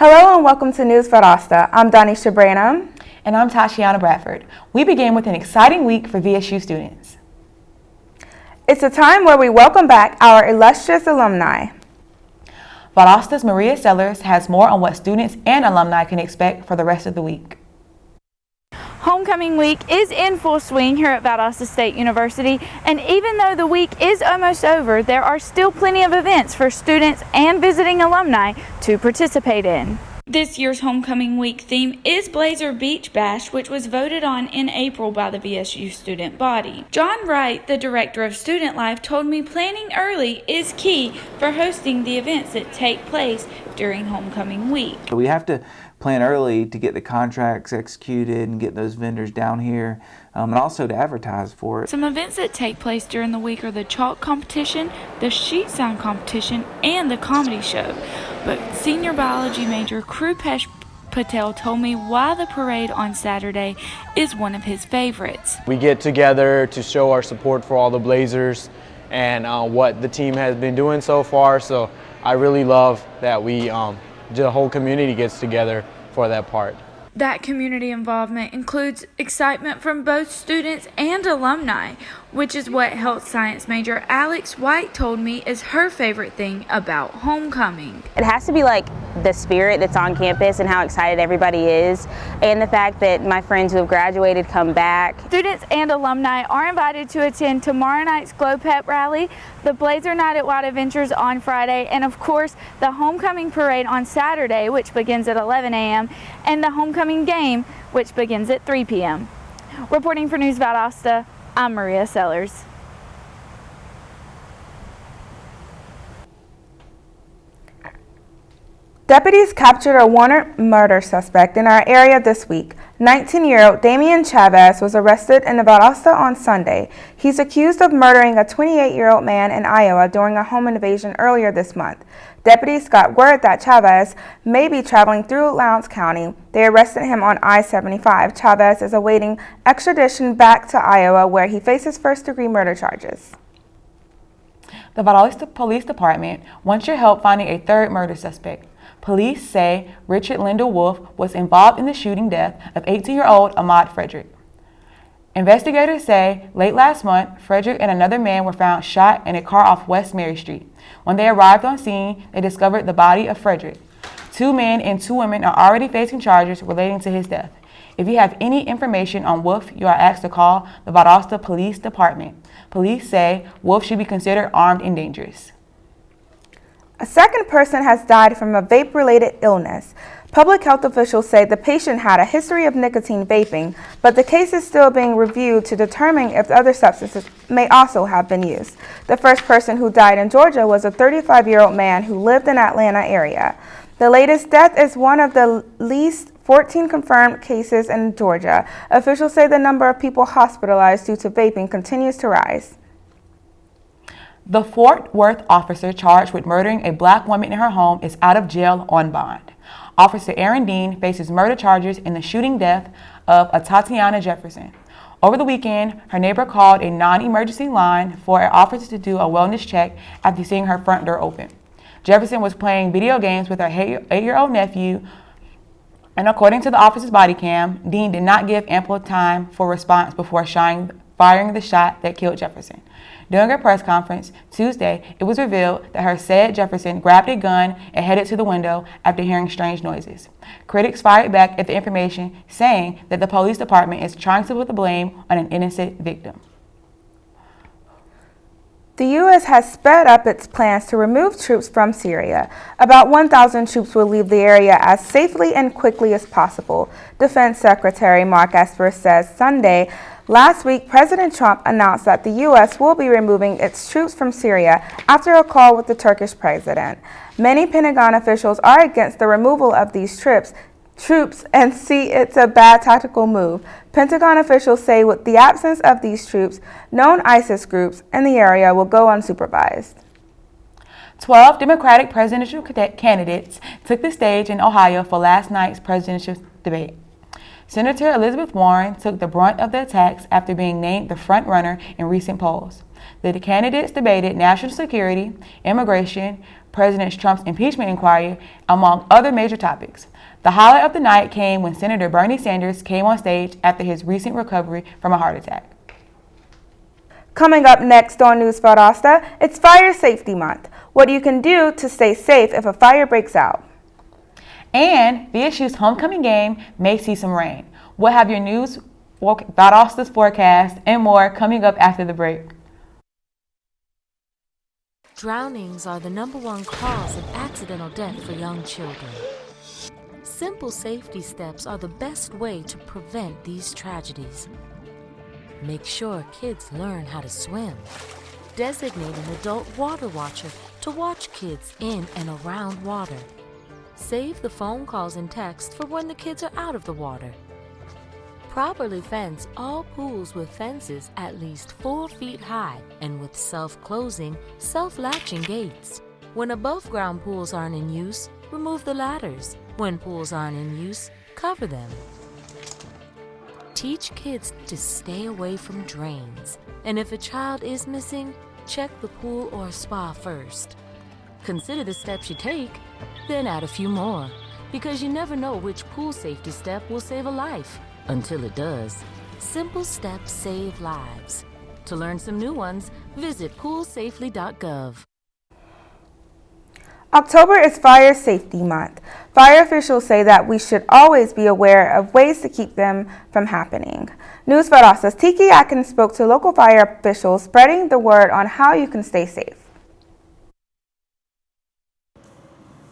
Hello and welcome to News Valdosta. I'm Donisha Branham. And I'm Tashiana Bradford. We begin with an exciting week for VSU students. It's a time where we welcome back our illustrious alumni. Valdosta's Maria Sellers has more on what students and alumni can expect for the rest of the week. Homecoming week is in full swing here at Valdosta State University, and even though the week is almost over, there are still plenty of events for students and visiting alumni to participate in. This year's Homecoming Week theme is Blazer Beach Bash, which was voted on in April by the VSU student body. John Wright, the director of Student Life, told me planning early is key for hosting the events that take place during Homecoming Week. We have to plan early to get the contracts executed and get those vendors down here, and also to advertise for it. Some events that take place during the week are the chalk competition, the sheet sound competition, and the comedy show. But senior biology major Krupesh Patel told me why the parade on Saturday is one of his favorites. We get together to show our support for all the Blazers and what the team has been doing so far. So I really love that the whole community gets together for that part. That community involvement includes excitement from both students and alumni, which is what health science major Alex White told me is her favorite thing about homecoming. It has to be like the spirit that's on campus and how excited everybody is, and the fact that my friends who have graduated come back. Students and alumni are invited to attend tomorrow night's Glow Pep Rally, the Blazer Night at Wild Adventures on Friday, and of course the Homecoming Parade on Saturday, which begins at 11 a.m., and the Homecoming Game, which begins at 3 p.m. Reporting for News Valdosta, I'm Maria Sellers. Deputies captured a wanted murder suspect in our area this week. 19-year-old Damian Chavez was arrested in Valdosta on Sunday. He's accused of murdering a 28-year-old man in Iowa during a home invasion earlier this month. Deputies got word that Chavez may be traveling through Lowndes County. They arrested him on I-75. Chavez is awaiting extradition back to Iowa, where he faces first-degree murder charges. The Valdosta Police Department wants your help finding a third murder suspect. Police say Richard Lindell Wolf was involved in the shooting death of 18-year-old Ahmad Frederick. Investigators say late last month, Frederick and another man were found shot in a car off West Mary Street. When they arrived on scene, they discovered the body of Frederick. 2 men and 2 women are already facing charges relating to his death. If you have any information on Wolf, you are asked to call the Valdosta Police Department. Police say Wolf should be considered armed and dangerous. A second person has died from a vape-related illness. Public health officials say the patient had a history of nicotine vaping, but the case is still being reviewed to determine if other substances may also have been used. The first person who died in Georgia was a 35-year-old man who lived in the Atlanta area. The latest death is one of the least 14 confirmed cases in Georgia. Officials say the number of people hospitalized due to vaping continues to rise. The Fort Worth officer charged with murdering a black woman in her home is out of jail on bond. Officer Aaron Dean faces murder charges in the shooting death of Tatiana Jefferson. Over the weekend, her neighbor called a non-emergency line for an officer to do a wellness check after seeing her front door open. Jefferson was playing video games with her 8-year-old nephew, and according to the officer's body cam, Dean did not give ample time for response before firing the shot that killed Jefferson. During a press conference Tuesday, it was revealed that her said Jefferson grabbed a gun and headed to the window after hearing strange noises. Critics fired back at the information, saying that the police department is trying to put the blame on an innocent victim. The U.S. has sped up its plans to remove troops from Syria. About 1,000 troops will leave the area as safely and quickly as possible. Defense Secretary Mark Esper says Sunday. Last week, President Trump announced that the U.S. will be removing its troops from Syria after a call with the Turkish president. Many Pentagon officials are against the removal of these troops and see it's a bad tactical move. Pentagon officials say with the absence of these troops, known ISIS groups in the area will go unsupervised. 12 Democratic presidential candidates took the stage in Ohio for last night's presidential debate. Senator Elizabeth Warren took the brunt of the attacks after being named the front runner in recent polls. The candidates debated national security, immigration, President Trump's impeachment inquiry, among other major topics. The highlight of the night came when Senator Bernie Sanders came on stage after his recent recovery from a heart attack. Coming up next on News Valdosta, it's Fire Safety Month. What you can do to stay safe if a fire breaks out. And VSU's homecoming game may see some rain. We'll have your News Valdosta's forecast and more coming up after the break. Drownings are the #1 cause of accidental death for young children. Simple safety steps are the best way to prevent these tragedies. Make sure kids learn how to swim. Designate an adult water watcher to watch kids in and around water. Save the phone calls and texts for when the kids are out of the water. Properly fence all pools with fences at least 4 feet high and with self-closing, self-latching gates. When above-ground pools aren't in use, remove the ladders. When pools aren't in use, cover them. Teach kids to stay away from drains. And if a child is missing, check the pool or spa first. Consider the steps you take, then add a few more, because you never know which pool safety step will save a life. Until it does. Simple steps save lives. To learn some new ones, visit poolsafely.gov. October is Fire Safety Month. Fire officials say that we should always be aware of ways to keep them from happening. News Valdosta's Tiki Atkins spoke to local fire officials, spreading the word on how you can stay safe.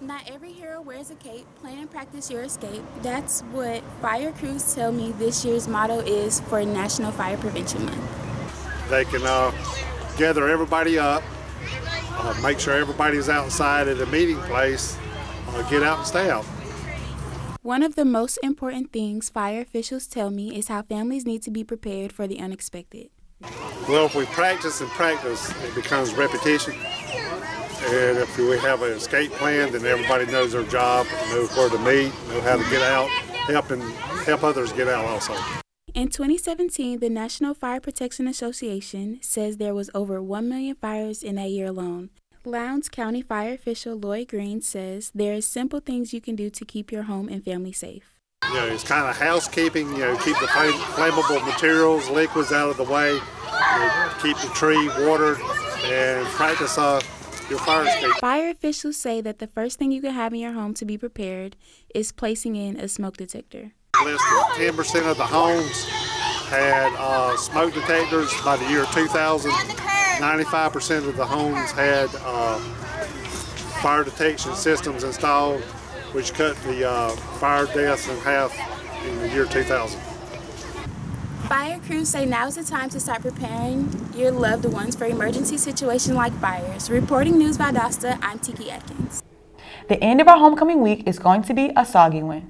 Not every hero wears a cape. Plan and practice your escape. That's what fire crews tell me this year's motto is for National Fire Prevention Month. They can gather everybody up, make sure everybody's outside at the meeting place, get out and stay out. One of the most important things fire officials tell me is how families need to be prepared for the unexpected. Well, if we practice and practice, it becomes repetition. And if we have an escape plan, then everybody knows their job, knows where to meet, know how to get out, help others get out also. In 2017, the National Fire Protection Association says there was over 1 million fires in that year alone. Lowndes County Fire official Lloyd Green says there are simple things you can do to keep your home and family safe. It's kind of housekeeping, keep the flammable materials, liquids out of the way, keep the tree watered, and practice your fire escape. Fire officials say that the first thing you can have in your home to be prepared is placing in a smoke detector. Less than 10% of the homes had smoke detectors. By the year 2000, 95% of the homes had fire detection systems installed, which cut the fire deaths in half in the year 2000. Fire crews say now is the time to start preparing your loved ones for emergency situations like fires. Reporting News Valdosta, I'm Tiki Atkins. The end of our homecoming week is going to be a soggy one.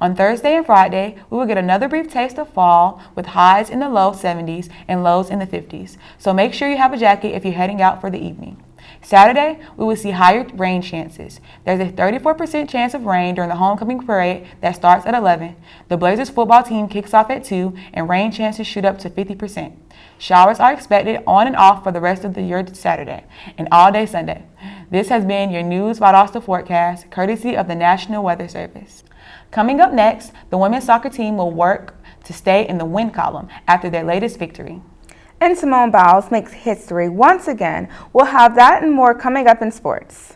On Thursday and Friday, we will get another brief taste of fall with highs in the low 70s and lows in the 50s. So make sure you have a jacket if you're heading out for the evening. Saturday, we will see higher rain chances. There's a 34% chance of rain during the homecoming parade that starts at 11. The Blazers football team kicks off at 2, and rain chances shoot up to 50%. Showers are expected on and off for the rest of the year Saturday and all day Sunday. This has been your News Valdosta forecast, courtesy of the National Weather Service. Coming up next, the women's soccer team will work to stay in the win column after their latest victory. And Simone Biles makes history once again. We'll have that and more coming up in sports.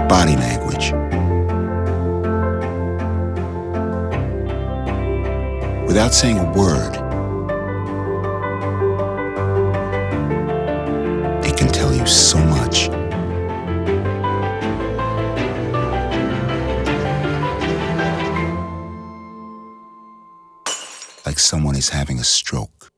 Body language. Without saying a word, it can tell you so much. Like someone is having a stroke.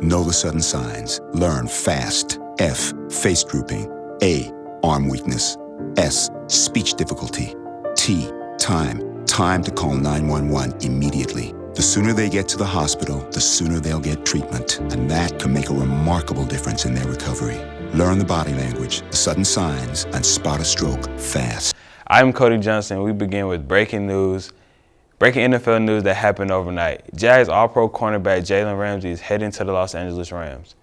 Know the sudden signs. Learn fast. F, face drooping. A, arm weakness. S, speech difficulty. T, time. Time to call 911 immediately. The sooner they get to the hospital, the sooner they'll get treatment. And that can make a remarkable difference in their recovery. Learn the body language, the sudden signs, and spot a stroke fast. I'm Cody Johnson. We begin with breaking NFL news that happened overnight. Jags All-Pro cornerback Jalen Ramsey is heading to the Los Angeles Rams.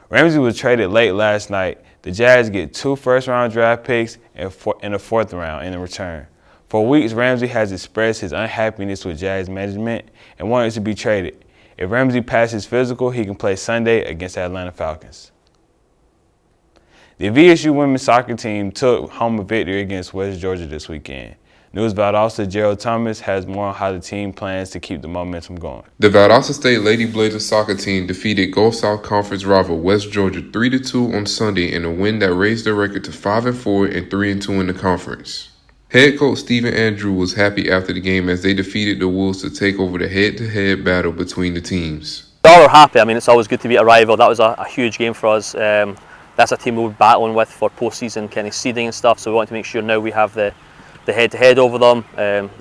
Ramsey was traded late last night. The Jags get 2 first-round draft picks and in the 4th round in return. For weeks, Ramsey has expressed his unhappiness with Jags management and wanted to be traded. If Ramsey passes physical, he can play Sunday against the Atlanta Falcons. The VSU women's soccer team took home a victory against West Georgia this weekend. News Valdosta Gerald Thomas has more on how the team plans to keep the momentum going. The Valdosta State Lady Blazers soccer team defeated Gulf South Conference rival West Georgia 3-2 on Sunday in a win that raised their record to 5-4 and 3-2 in the conference. Head coach Stephen Andrew was happy after the game as they defeated the Wolves to take over the head-to-head battle between the teams. All are happy. I mean, it's always good to beat a rival. That was a huge game for us. That's a team we were battling with for postseason kind of seeding and stuff, so we want to make sure now we have the head-to-head over them.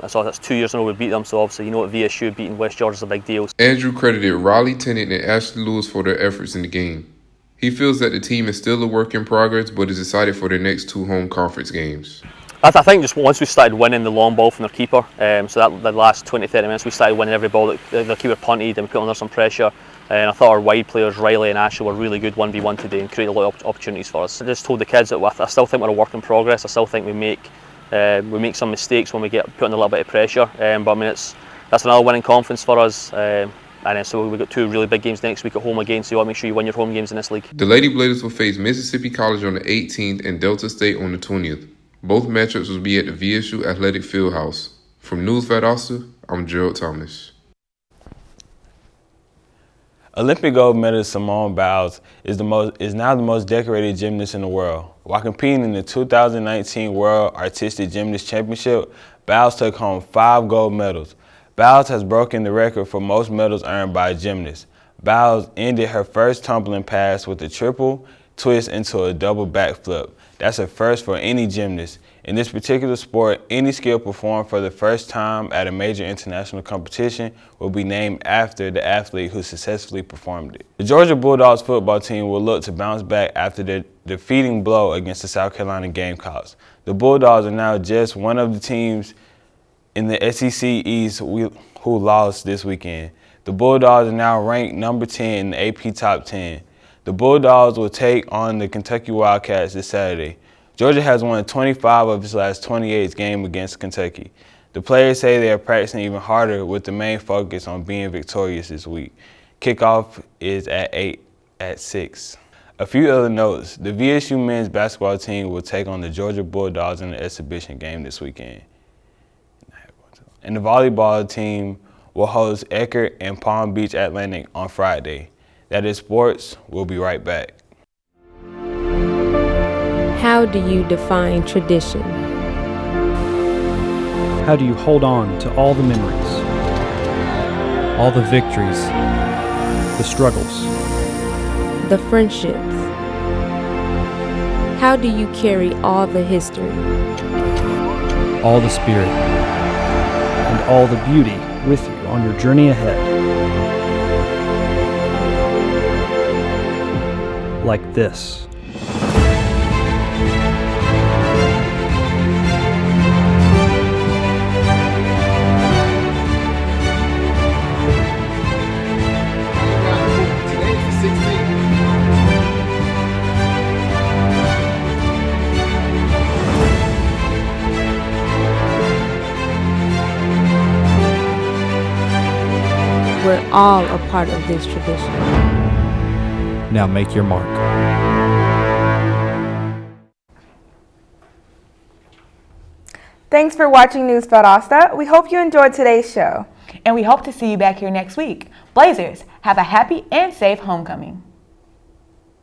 So that's 2 years in a row we beat them, so obviously at VSU beating West Georgia is a big deal. Andrew credited Riley Tennant and Ashley Lewis for their efforts in the game. He feels that the team is still a work in progress, but is excited for their next 2 home conference games. I think just once we started winning the long ball from their keeper, so that the last 20-30 minutes we started winning every ball that their keeper punted and we put under some pressure. And I thought our wide players, Riley and Ashley, were really good 1v1 today and created a lot of opportunities for us. I just told the kids that I still think we're a work in progress. I still think we make some mistakes when we get put under a little bit of pressure. But I mean, that's another winning conference for us. And then so we've got 2 really big games next week at home again, so you want to make sure you win your home games in this league. The Lady Blazers will face Mississippi College on the 18th and Delta State on the 20th. Both matchups will be at the VSU Athletic Fieldhouse. From News Valdosta, I'm Gerald Thomas. Olympic gold medalist Simone Biles is now the most decorated gymnast in the world. While competing in the 2019 World Artistic Gymnast Championship, Biles took home 5 gold medals. Biles has broken the record for most medals earned by a gymnast. Biles ended her first tumbling pass with a triple twist into a double backflip. That's a first for any gymnast. In this particular sport, any skill performed for the first time at a major international competition will be named after the athlete who successfully performed it. The Georgia Bulldogs football team will look to bounce back after their defeating blow against the South Carolina Gamecocks. The Bulldogs are now just one of the teams in the SEC East who lost this weekend. The Bulldogs are now ranked number 10 in the AP Top 10. The Bulldogs will take on the Kentucky Wildcats this Saturday. Georgia has won 25 of its last 28 games against Kentucky. The players say they are practicing even harder with the main focus on being victorious this week. Kickoff is at 6. A few other notes. The VSU men's basketball team will take on the Georgia Bulldogs in the exhibition game this weekend. And the volleyball team will host Eckerd and Palm Beach Atlantic on Friday. That is sports. We'll be right back. How do you define tradition? How do you hold on to all the memories, all the victories, the struggles, the friendships? How do you carry all the history, all the spirit, and all the beauty with you on your journey ahead? Like this. We're all a part of this tradition. Now make your mark. Thanks for watching News Valdosta. We hope you enjoyed today's show. And we hope to see you back here next week. Blazers, have a happy and safe homecoming.